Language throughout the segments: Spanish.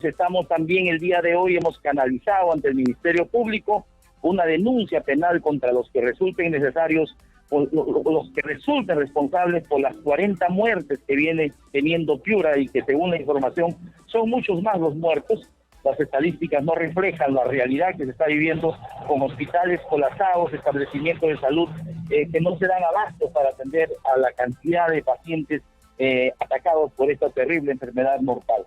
Estamos también el día de hoy, hemos canalizado ante el Ministerio Público una denuncia penal contra los que resulten necesarios, o los que resulten responsables por las 40 muertes que viene teniendo Piura y que según la información son muchos más los muertos. Las estadísticas no reflejan la realidad que se está viviendo con hospitales colapsados, establecimientos de salud que no se dan abasto para atender a la cantidad de pacientes atacados por esta terrible enfermedad mortal.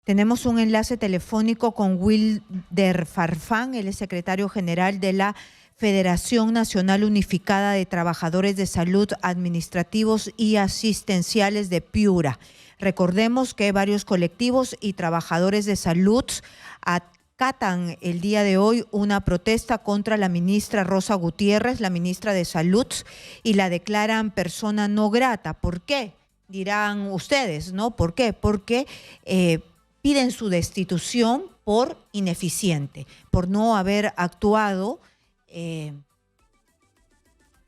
Tenemos un enlace telefónico con Wilder Farfán, él es secretario general de la Federación Nacional Unificada de Trabajadores de Salud Administrativos y Asistenciales de Piura. Recordemos que varios colectivos y trabajadores de salud acatan el día de hoy una protesta contra la ministra Rosa Gutiérrez, la ministra de Salud, y la declaran persona no grata. ¿Por qué? Dirán ustedes, ¿no? ¿Por qué? Porque piden su destitución por ineficiente, por no haber actuado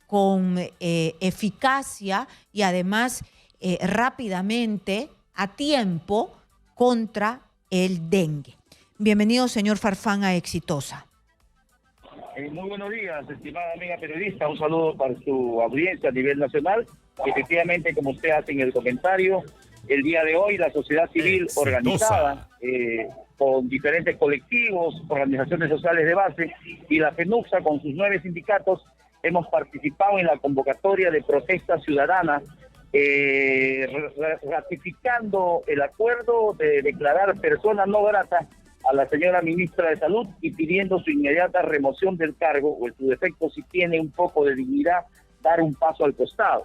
con eficacia y además rápidamente, a tiempo, contra el dengue. Bienvenido, señor Farfán, a Exitosa. Muy buenos días, estimada amiga periodista. Un saludo para su audiencia a nivel nacional. Efectivamente, como usted hace en el comentario, el día de hoy la sociedad civil organizada con diferentes colectivos, organizaciones sociales de base y la FENUCSA con sus 9 sindicatos hemos participado en la convocatoria de protesta ciudadana ratificando el acuerdo de declarar persona no grata a la señora ministra de Salud y pidiendo su inmediata remoción del cargo o en su defecto, si tiene un poco de dignidad, dar un paso al costado,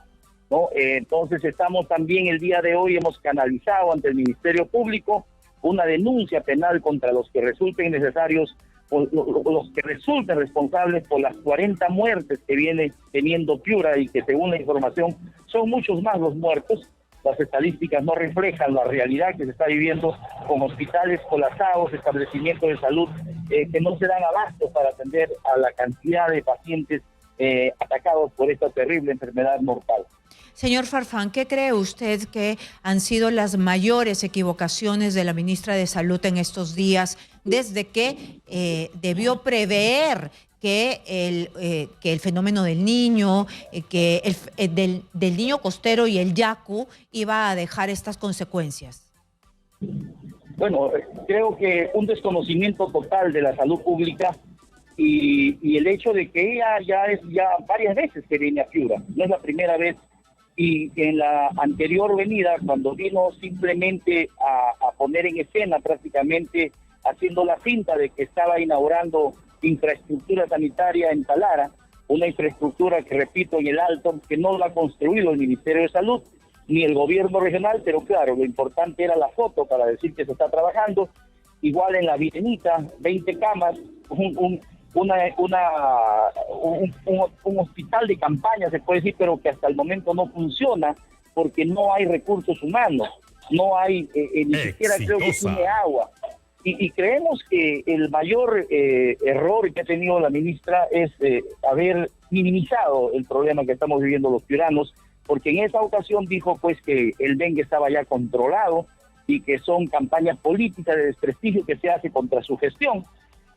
¿no? Entonces estamos también el día de hoy, hemos canalizado ante el Ministerio Público una denuncia penal contra los que resulten necesarios, o los que resulten responsables por las 40 muertes que viene teniendo Piura y que según la información son muchos más los muertos. Las estadísticas no reflejan la realidad que se está viviendo con hospitales colapsados, establecimientos de salud que no se dan abasto para atender a la cantidad de pacientes atacados por esta terrible enfermedad mortal. Señor Farfán, ¿qué cree usted que han sido las mayores equivocaciones de la ministra de Salud en estos días desde que debió prever que el fenómeno del niño, del niño costero y el yacu iba a dejar estas consecuencias? Bueno, creo que un desconocimiento total de la salud pública y el hecho de que ella ya varias veces que viene a Piura, no es la primera vez. Y en la anterior venida, cuando vino simplemente a poner en escena prácticamente haciendo la finta de que estaba inaugurando infraestructura sanitaria en Talara, una infraestructura que, repito, en el Alto, que no la ha construido el Ministerio de Salud ni el gobierno regional, pero claro, lo importante era la foto para decir que se está trabajando. Igual en la Virenita, 20 camas, un hospital de campaña, se puede decir, pero que hasta el momento no funciona porque no hay recursos humanos, no hay, ni siquiera creo que tiene agua. Y creemos que el mayor error que ha tenido la ministra es haber minimizado el problema que estamos viviendo los piuranos, porque en esa ocasión dijo pues que el dengue estaba ya controlado y que son campañas políticas de desprestigio que se hace contra su gestión.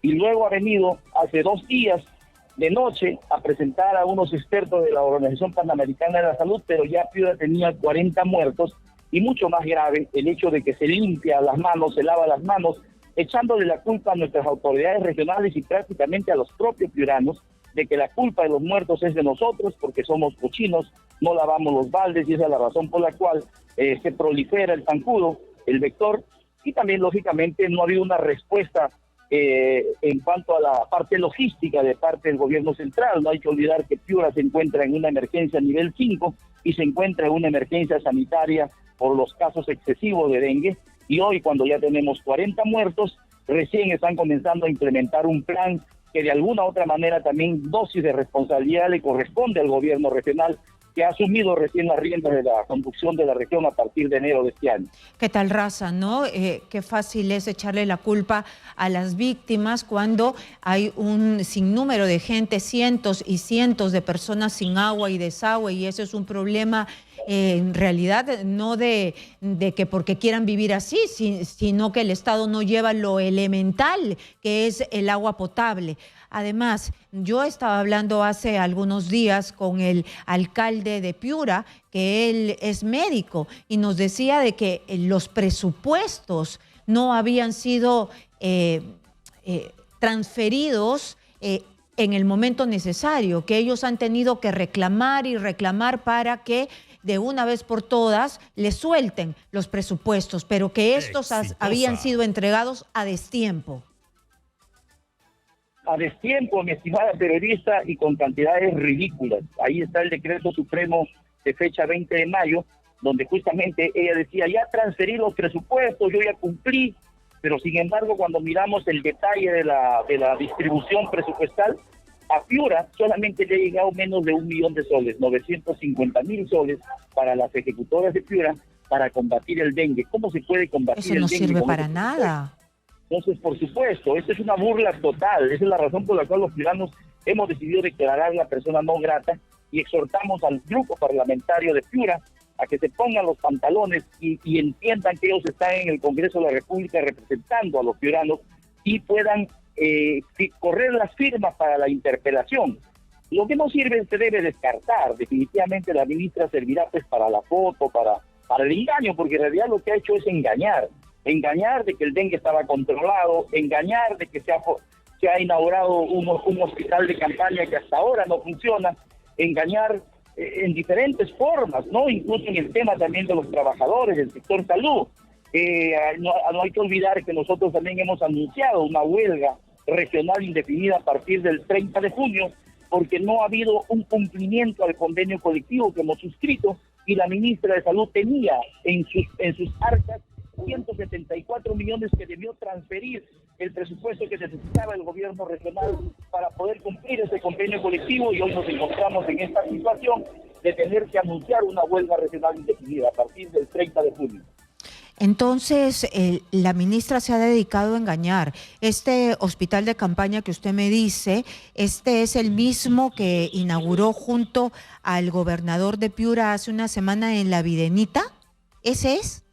Y luego ha venido hace 2 días de noche a presentar a unos expertos de la Organización Panamericana de la Salud, pero ya Piura tenía 40 muertos y mucho más grave el hecho de que se limpia las manos, se lava las manos, echándole la culpa a nuestras autoridades regionales y prácticamente a los propios piuranos de que la culpa de los muertos es de nosotros porque somos cochinos, no lavamos los baldes y esa es la razón por la cual se prolifera el zancudo, el vector, y también lógicamente no ha habido una respuesta en cuanto a la parte logística de parte del gobierno central. No hay que olvidar que Piura se encuentra en una emergencia nivel 5 y se encuentra en una emergencia sanitaria por los casos excesivos de dengue. Y hoy, cuando ya tenemos 40 muertos, recién están comenzando a implementar un plan que de alguna u otra manera también dosis de responsabilidad le corresponde al gobierno regional, que ha asumido recién las riendas de la conducción de la región a partir de enero de este año. ¿Qué tal raza, no? Qué fácil es echarle la culpa a las víctimas cuando hay un sinnúmero de gente, cientos y cientos de personas sin agua y desagüe, y eso es un problema en realidad no de que porque quieran vivir así, sino que el Estado no lleva lo elemental, que es el agua potable. Además, yo estaba hablando hace algunos días con el alcalde de Piura, que él es médico, y nos decía de que los presupuestos no habían sido transferidos en el momento necesario, que ellos han tenido que reclamar y reclamar para que de una vez por todas les suelten los presupuestos, pero que estos habían sido entregados a destiempo. A destiempo, mi estimada periodista, y con cantidades ridículas. Ahí está el decreto supremo de fecha 20 de mayo, donde justamente ella decía, ya transferí los presupuestos, yo ya cumplí, pero sin embargo cuando miramos el detalle de la distribución presupuestal, a Piura solamente le ha llegado menos de 1 millón de soles, 950.000 soles para las ejecutoras de Piura para combatir el dengue. ¿Cómo se puede combatir el dengue? Eso no sirve para nada. Entonces, por supuesto, esta es una burla total. Esa es la razón por la cual los piuranos hemos decidido declarar la persona no grata y exhortamos al grupo parlamentario de Piura a que se pongan los pantalones y entiendan que ellos están en el Congreso de la República representando a los piuranos y puedan correr las firmas para la interpelación. Lo que no sirve se debe descartar. Definitivamente la ministra servirá pues para la foto, para el engaño, porque en realidad lo que ha hecho es engañar de que el dengue estaba controlado, engañar de que se ha inaugurado un hospital de campaña que hasta ahora no funciona, engañar en diferentes formas, ¿no? Incluso en el tema también de los trabajadores del sector salud. No hay que olvidar que nosotros también hemos anunciado una huelga regional indefinida a partir del 30 de junio, porque no ha habido un cumplimiento al convenio colectivo que hemos suscrito, y la ministra de Salud tenía en sus arcas 174 millones que debió transferir el presupuesto que necesitaba el gobierno regional para poder cumplir ese convenio colectivo, y hoy nos encontramos en esta situación de tener que anunciar una huelga regional indefinida a partir del 30 de junio. Entonces, la ministra se ha dedicado a engañar. Este hospital de campaña que usted me dice, ¿este es el mismo que inauguró junto al gobernador de Piura hace una semana en La Videnita? ¿Ese es?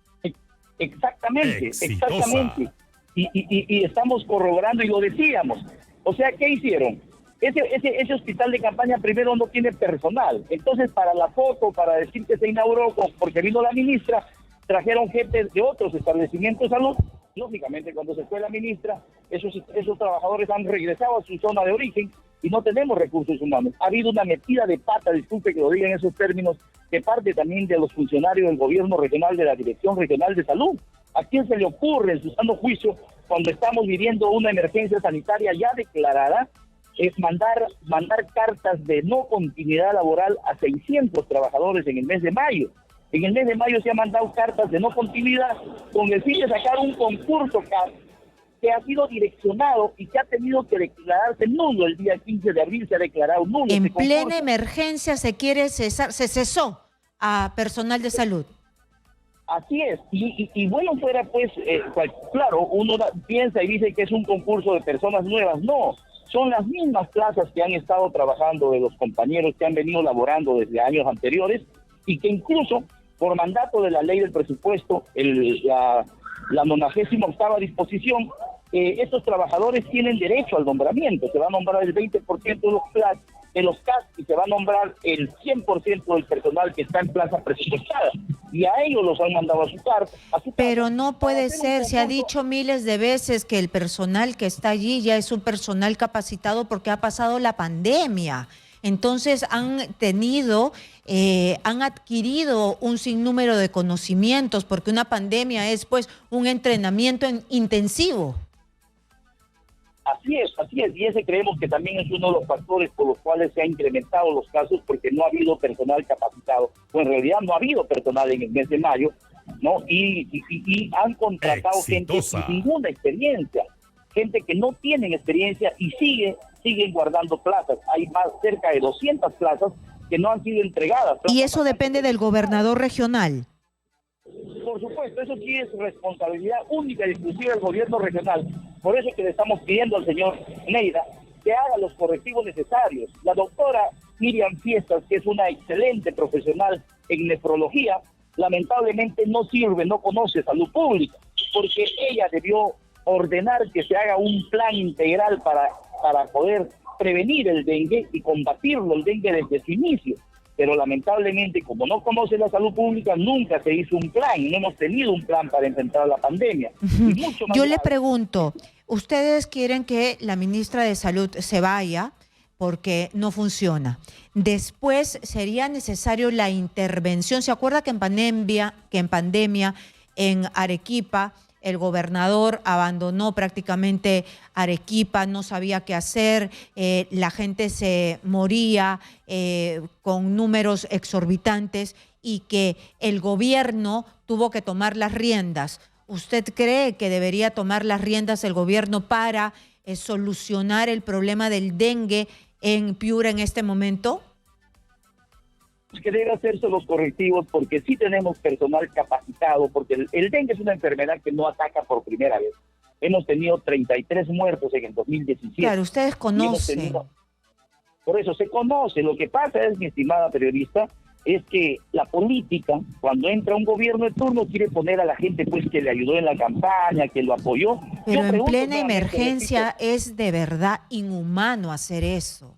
Exactamente, exactamente. Y estamos corroborando y lo decíamos. O sea, ¿qué hicieron? Ese hospital de campaña primero no tiene personal. Entonces, para la foto, para decir que se inauguró porque vino la ministra, trajeron jefes de otros establecimientos de salud. Lógicamente, cuando se fue la ministra, esos trabajadores han regresado a su zona de origen y no tenemos recursos humanos. Ha habido una metida de pata, disculpe que lo diga en esos términos, de parte también de los funcionarios del gobierno regional, de la Dirección Regional de Salud. ¿A quién se le ocurre, en su sano juicio, cuando estamos viviendo una emergencia sanitaria ya declarada, es mandar cartas de no continuidad laboral a 600 trabajadores en el mes de mayo? En el mes de mayo se han mandado cartas de no continuidad con el fin de sacar un concurso que ha sido direccionado y que ha tenido que declararse nulo. El día 15 de abril se ha declarado nulo. En plena emergencia se cesó a personal de salud. Así es, y bueno, fuera pues, claro, uno piensa y dice que es un concurso de personas nuevas. No, son las mismas plazas que han estado trabajando de los compañeros que han venido laborando desde años anteriores, y que incluso por mandato de la ley del presupuesto, la 98ª disposición, estos trabajadores tienen derecho al nombramiento. Se va a nombrar el 20% de los CAS y se va a nombrar el 100% del personal que está en plaza presupuestada. Y a ellos los han mandado a su carta. Pero no puede ser, se ha dicho miles de veces que el personal que está allí ya es un personal capacitado porque ha pasado la pandemia. Entonces han adquirido un sinnúmero de conocimientos, porque una pandemia es pues un entrenamiento intensivo. Así es, y ese creemos que también es uno de los factores por los cuales se han incrementado los casos, porque no ha habido personal capacitado, o en realidad no ha habido personal en el mes de mayo, ¿no? Y han contratado gente sin ninguna experiencia, gente que no tienen experiencia y siguen guardando plazas. Hay cerca de 200 plazas que no han sido entregadas. ¿Y eso depende del gobernador regional? Por supuesto, eso sí es responsabilidad única y exclusiva del gobierno regional. Por eso es que le estamos pidiendo al señor Neira que haga los correctivos necesarios. La doctora Miriam Fiestas, que es una excelente profesional, en nefrología, lamentablemente no sirve, no conoce salud pública, porque ella debió ordenar que se haga un plan integral para poder prevenir el dengue y combatirlo, el dengue desde su inicio. Pero lamentablemente, como no conoce la salud pública, nunca se hizo un plan, no hemos tenido un plan para enfrentar la pandemia. Uh-huh. Y mucho más Yo le pregunto, ustedes quieren que la ministra de Salud se vaya porque no funciona. Después sería necesario la intervención. ¿Se acuerda que en pandemia en Arequipa el gobernador abandonó prácticamente Arequipa, no sabía qué hacer, la gente se moría con números exorbitantes y que el gobierno tuvo que tomar las riendas? ¿Usted cree que debería tomar las riendas el gobierno para solucionar el problema del dengue en Piura en este momento? Que debe hacerse los correctivos, porque sí tenemos personal capacitado, porque el dengue es una enfermedad que no ataca por primera vez. Hemos tenido 33 muertos en el 2017. Claro, ustedes conocen. Por eso se conoce. Lo que pasa es, mi estimada periodista, es que la política, cuando entra un gobierno de turno, quiere poner a la gente pues que le ayudó en la campaña, que lo apoyó. Pero en plena emergencia es de verdad inhumano hacer eso.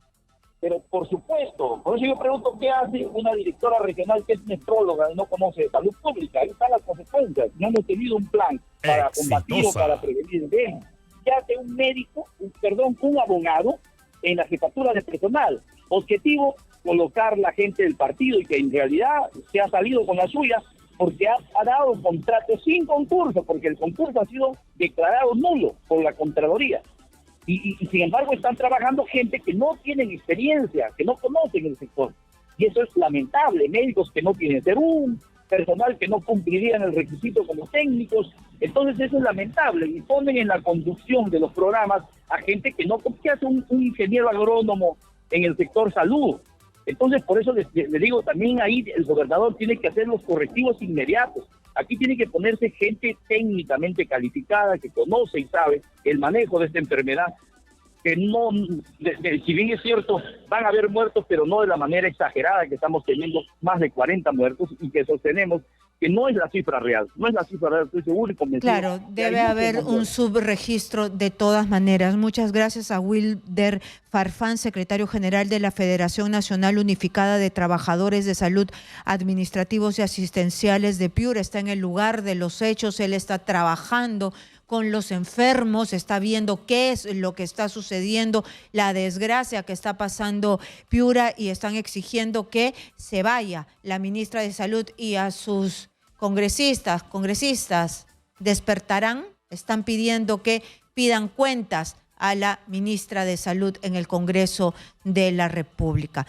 Pero por supuesto, por eso yo pregunto qué hace una directora regional que es nefróloga y no conoce salud pública. Ahí están las consecuencias. No hemos tenido un plan para combatir o para prevenir el dengue. ¿Qué hace un médico, un abogado en la jefatura de personal? Objetivo, colocar la gente del partido y que en realidad se ha salido con la suya porque ha dado contratos sin concurso, porque el concurso ha sido declarado nulo por la Contraloría. Y sin embargo están trabajando gente que no tienen experiencia, que no conocen el sector. Y eso es lamentable. Médicos que no tienen serum, personal que no cumplirían el requisito como técnicos. Entonces eso es lamentable. Y ponen en la conducción de los programas a gente que no... ¿Qué hace un ingeniero agrónomo en el sector salud? Entonces por eso les digo, también ahí el gobernador tiene que hacer los correctivos inmediatos. Aquí tiene que ponerse gente técnicamente calificada, que conoce y sabe el manejo de esta enfermedad, que no, si bien es cierto, van a haber muertos, pero no de la manera exagerada que estamos teniendo, más de 40 muertos, y que sostenemos que no es la cifra real, estoy seguro y convencido. Claro, debe haber un subregistro de todas maneras. Muchas gracias a Wilder Farfán, secretario general de la Federación Nacional Unificada de Trabajadores de Salud Administrativos y Asistenciales de Piura. Está en el lugar de los hechos, él está trabajando con los enfermos, está viendo qué es lo que está sucediendo, la desgracia que está pasando Piura, y están exigiendo que se vaya la ministra de Salud. Y a sus congresistas despertarán, están pidiendo que pidan cuentas a la ministra de Salud en el Congreso de la República.